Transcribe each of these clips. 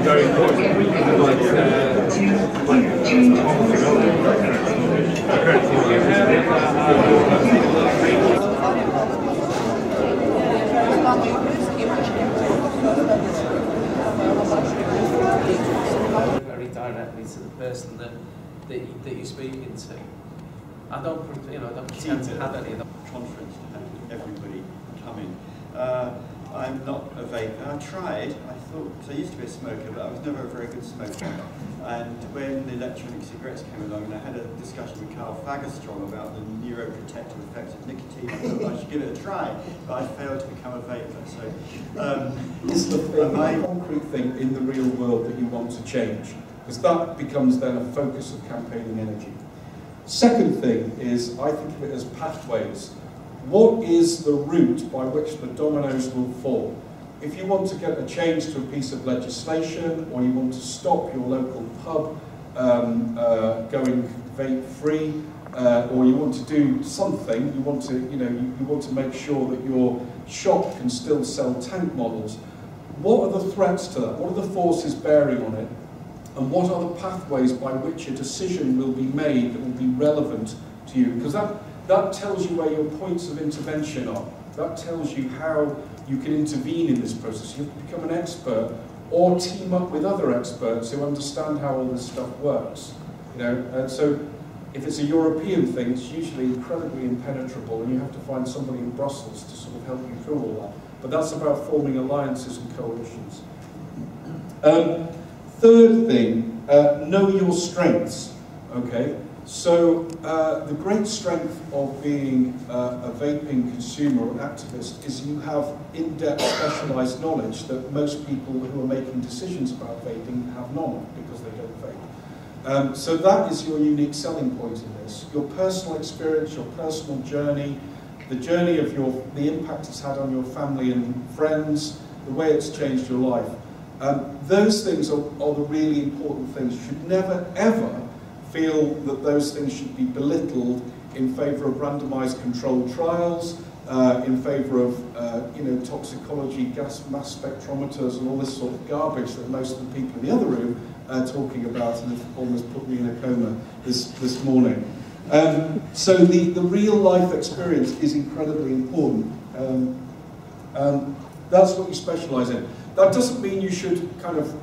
very important. Very directly to the person that you're speaking to. I don't pretend to have any of them. Conference to have everybody come in. I'm not a vapor. I tried. I thought, so I used to be a smoker, but I was never a very good smoker. And when the electronic cigarettes came along, and I had a discussion with Carl Fagerstrom about the neuroprotective effects of nicotine, I thought I should give it a try, but I failed to become a vapor. So, is the concrete thing in the real world that you want to change? Because that becomes then a focus of campaigning energy. Second thing is, I think of it as pathways. What is the route by which the dominoes will fall? If you want to get a change to a piece of legislation, or you want to stop your local pub going vape-free, or you want to do something, you want to, you want to make sure that your shop can still sell tank models. What are the threats to that? What are the forces bearing on it? And what are the pathways by which a decision will be made that will be relevant to you? Because that tells you where your points of intervention are. That tells you how you can intervene in this process. You have to become an expert or team up with other experts who understand how all this stuff works. And so if it's a European thing, it's usually incredibly impenetrable, and you have to find somebody in Brussels to sort of help you through all that. But that's about forming alliances and coalitions. Third thing, know your strengths. Okay, so the great strength of being a vaping consumer or activist is you have in-depth specialised knowledge that most people who are making decisions about vaping have none of because they don't vape. So that is your unique selling point in this. Your personal experience, your personal journey, the journey of the impact it's had on your family and friends, the way it's changed your life. Those things are the really important things. You should never, ever feel that those things should be belittled in favour of randomised controlled trials, in favour of toxicology, mass spectrometers and all this sort of garbage that most of the people in the other room are talking about and have almost put me in a coma this morning. So the real life experience is incredibly important. That's what you specialise in. That doesn't mean you should kind of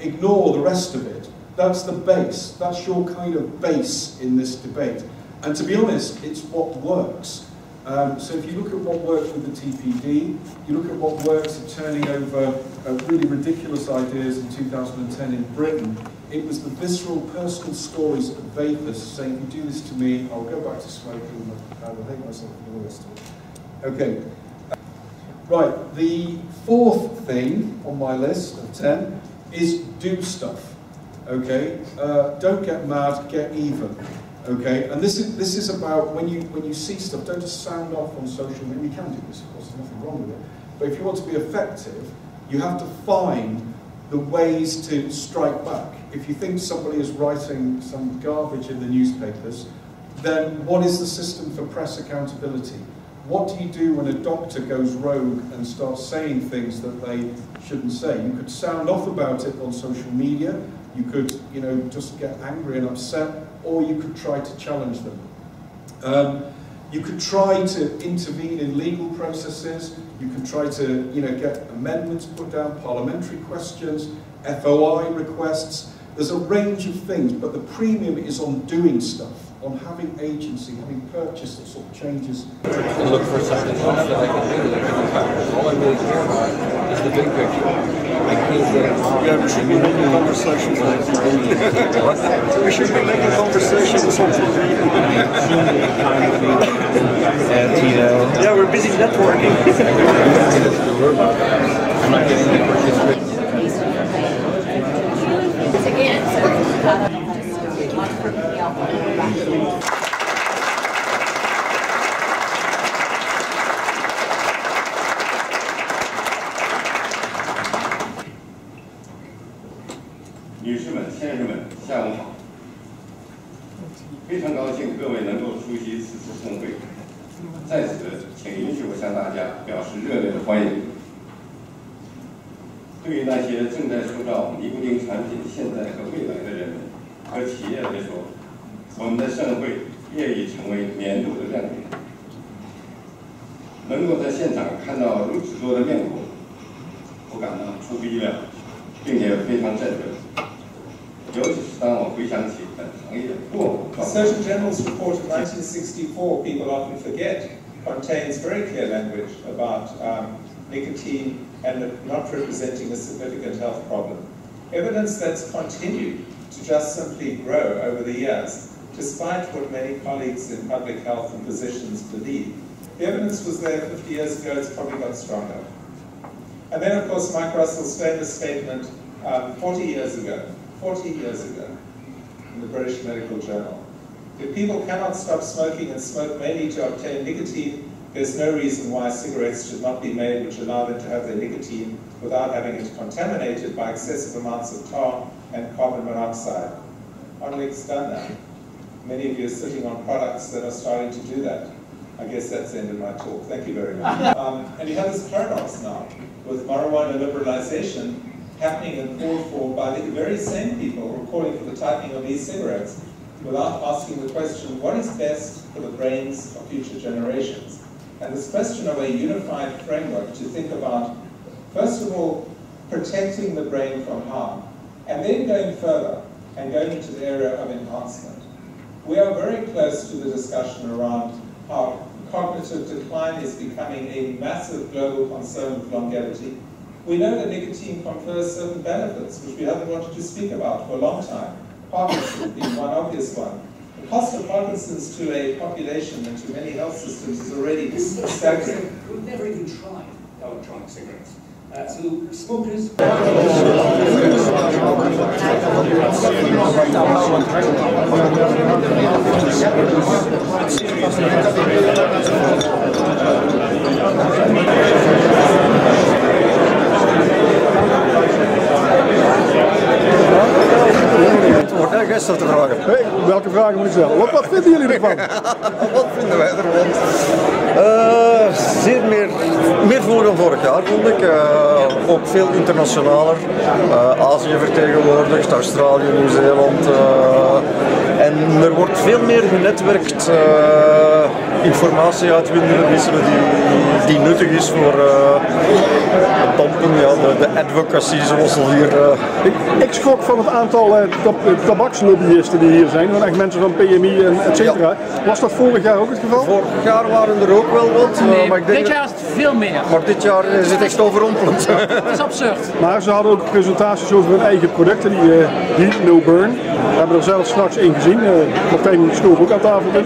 ignore the rest of it. That's the base. That's your kind of base in this debate. And to be honest, it's what works. So if you look at what works with the TPD, you look at what works at turning over really ridiculous ideas in 2010 in Britain, it was the visceral personal stories of vapors saying, if you do this to me, I'll go back to smoking, I will hate myself for the rest of it. Okay. Right, the fourth thing on my list of 10 is do stuff. Okay, don't get mad, get even. Okay, and this is about when you see stuff, don't just sound off on social media. You can do this, of course, there's nothing wrong with it. But if you want to be effective, you have to find the ways to strike back. If you think somebody is writing some garbage in the newspapers, then what is the system for press accountability? What do you do when a doctor goes rogue and starts saying things that they shouldn't say? You could sound off about it on social media, you could, just get angry and upset, or you could try to challenge them. You could try to intervene in legal processes, you could try to, get amendments put down, parliamentary questions, FOI requests. There's a range of things, but the premium is on doing stuff, on having agency, having purchase that sort of changes. Look for something else that I can do that can impact. All I really care about is the big picture. I can't get involved. Yeah, we should be making conversations like this. We should be making conversations on TV. Yeah, we're busy networking. I'm not getting any participation.女士们、先生们，下午好！非常高兴各位能够出席此次峰会。在此，请允许我向大家表示热烈的欢迎。对于那些正在塑造尼古丁产品现在和未来的人们和企业来说，我们的盛会业已成为年度的亮点。能够在现场看到如此多的面孔，我感到出乎意料，并且非常振奋。尤其是当我回想起本行业过往。Surgeon General's report of 1964, people often forget, contains very clear language about nicotine and not representing a significant health problem. Evidence that's continued to just simply grow over the years, despite what many colleagues in public health and physicians believe. The evidence was there 50 years ago, it's probably got stronger. And then, of course, Mike Russell's famous statement 40 years ago, in the British Medical Journal. If people cannot stop smoking and smoke mainly to obtain nicotine, there's no reason why cigarettes should not be made which allow them to have their nicotine without having it contaminated by excessive amounts of tar and carbon monoxide. Onlic's done that. Many of you are sitting on products that are starting to do that. I guess that's the end of my talk. Thank you very much. And you have this paradox now with marijuana liberalization happening and called for by the very same people who are calling for the tightening of e-cigarettes without asking the question, what is best for the brains of future generations? And this question of a unified framework to think about, first of all, protecting the brain from harm, and then going further and going into the area of enhancement. We are very close to the discussion around how cognitive decline is becoming a massive global concern with longevity. We know that nicotine confers certain benefits, which we haven't wanted to speak about for a long time. Parkinson's being one obvious one. The cost of Parkinson's to a population and to many health systems is already staggering. We've never even tried electronic cigarettes. So smokers... Gisteren te vragen. Hey, welke vragen moet ik stellen? Wat vinden jullie ervan? Wat vinden wij ervan? Zeer meer voor dan vorig jaar, vond ik. Ook veel internationaler. Azië vertegenwoordigd, Australië, Nieuw-Zeeland. En er wordt veel meer genetwerkt informatie uitwinnen, wisselen die nuttig is voor dampen, ja, de advocacy zoals al hier. Ik schrok van het aantal tabakslobbyisten die hier zijn, van echt mensen van PMI en et cetera. Ja. Was dat vorig jaar ook het geval? Vorig jaar waren er ook wel wat. Nee, maar ik denk dit jaar is het veel meer. Maar dit jaar is het echt overrompelend. Het is absurd. Maar ze hadden ook presentaties over hun eigen producten, die Heat No Burn. We hebben er zelfs straks één gezien. Martijn schoof ook aan tafel. Ik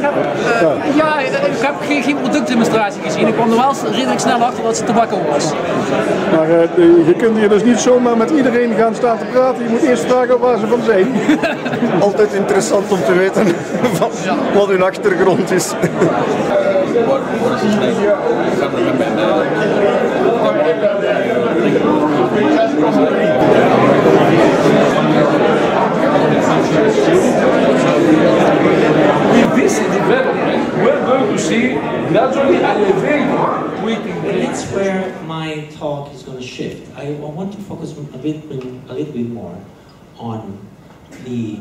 heb geen productdemonstratie gezien. Ik kwam er wel redelijk snel achter dat het tabak ook was. Maar je kunt hier dus niet zomaar met iedereen gaan staan te praten. Je moet eerst vragen waar ze van zijn. Altijd interessant om te weten wat hun achtergrond is. With this development, we're going to see gradually elevating That's where my talk is going to shift. I want to focus a little bit more on the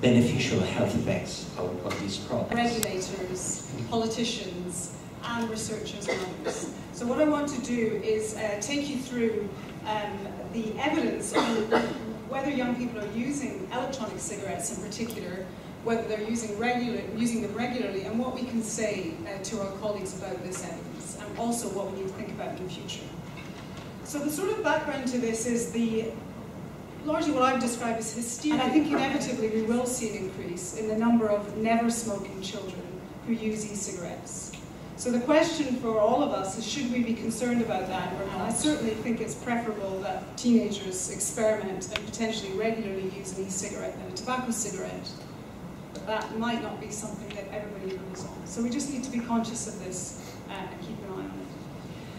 beneficial health effects of these products. Regulators, politicians, and researchers and others. So what I want to do is take you through the evidence on whether young people are using electronic cigarettes in particular, whether they're using them regularly, and what we can say to our colleagues about this evidence, and also what we need to think about in the future. So the sort of background to this is largely what I've described as hysteria. And I think inevitably we will see an increase in the number of never smoking children who use e-cigarettes. So the question for all of us is, should we be concerned about that or not? I certainly think it's preferable that teenagers experiment and potentially regularly use an e-cigarette than a tobacco cigarette. But that might not be something that everybody agrees on. So we just need to be conscious of this and keep an eye on it.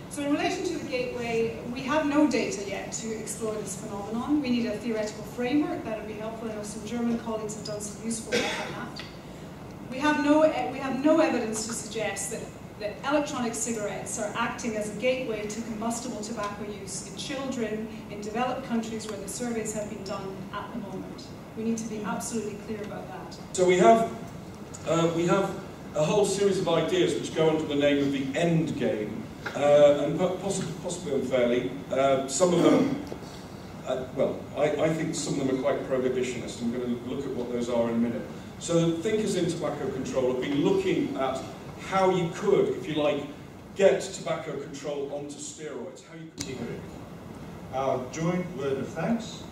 So in relation to the gateway, we have no data yet to explore this phenomenon. We need a theoretical framework that would be helpful. I know some German colleagues have done some useful work on that. We have no evidence to suggest that electronic cigarettes are acting as a gateway to combustible tobacco use in children in developed countries where the surveys have been done at the moment. We need to be absolutely clear about that. So we have a whole series of ideas which go under the name of the end game, and possibly unfairly, some of them, well, I think some of them are quite prohibitionist. I'm going to look at what those are in a minute. So the thinkers in tobacco control have been looking at how you could, if you like, get tobacco control onto steroids, how you could... Our joint word of thanks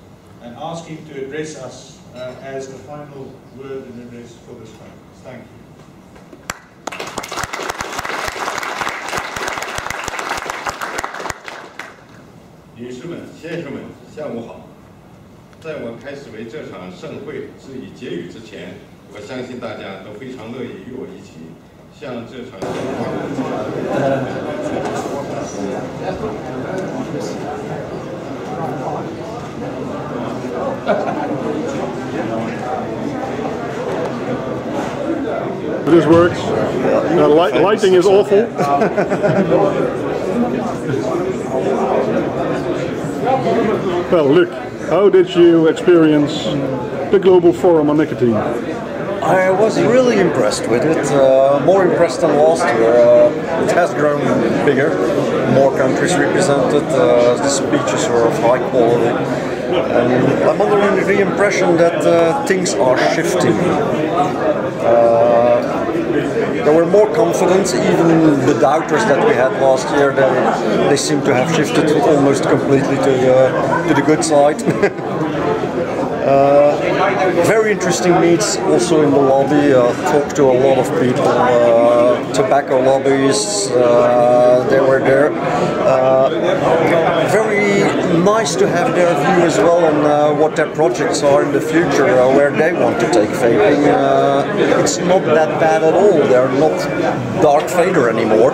and ask him to address us as the final word and address for this conference. Thank you. 女士们、先生们，下午好！在我开始为这场盛会致以结语之前，我相信大家都非常乐意与我一起向这场盛This works. Lighting is awful. Well, Luc, how did you experience the Global Forum on Nicotine? I was really impressed with it, more impressed than last year. It has grown bigger, more countries represented, the speeches were of high quality. And I'm under the impression that things are shifting. There were more confidence, even the doubters that we had last year, they seem to have shifted almost completely to the good side. Very interesting meets also in the lobby, talked to a lot of people, tobacco lobbyists, they were there. Very nice to have their view as well on what their projects are in the future, where they want to take vaping. It's not that bad at all, they're not Darth Vader anymore.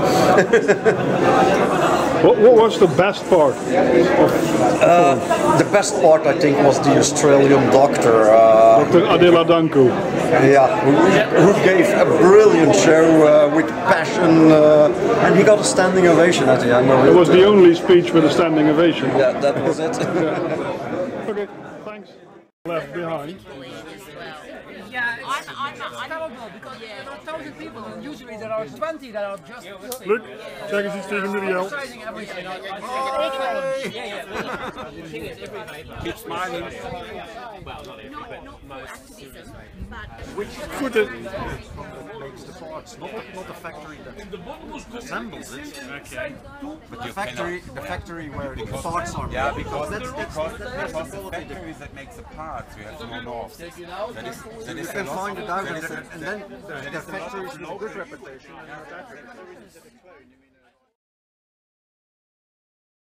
What was the best part? The best part, I think, was the Australian doctor. Dr. Adela Danko. Yeah, who gave a brilliant show with passion, and he got a standing ovation at the end of it. It was the only speech with a standing ovation. Yeah, that was it. Okay, thanks. Left behind. Yeah, I'm terrible because there are 1,000 people and usually there are 20 that are just... Look, check eens iets tegen Muriel. Keep smiling. Well, not every, but activism, but... Which makes the parts, not the factory that assembles it, but the factory where the parts are made. Yeah, because the factories that makes the parts, we have no north. That is you can find it out, and then the factories with a good reputation.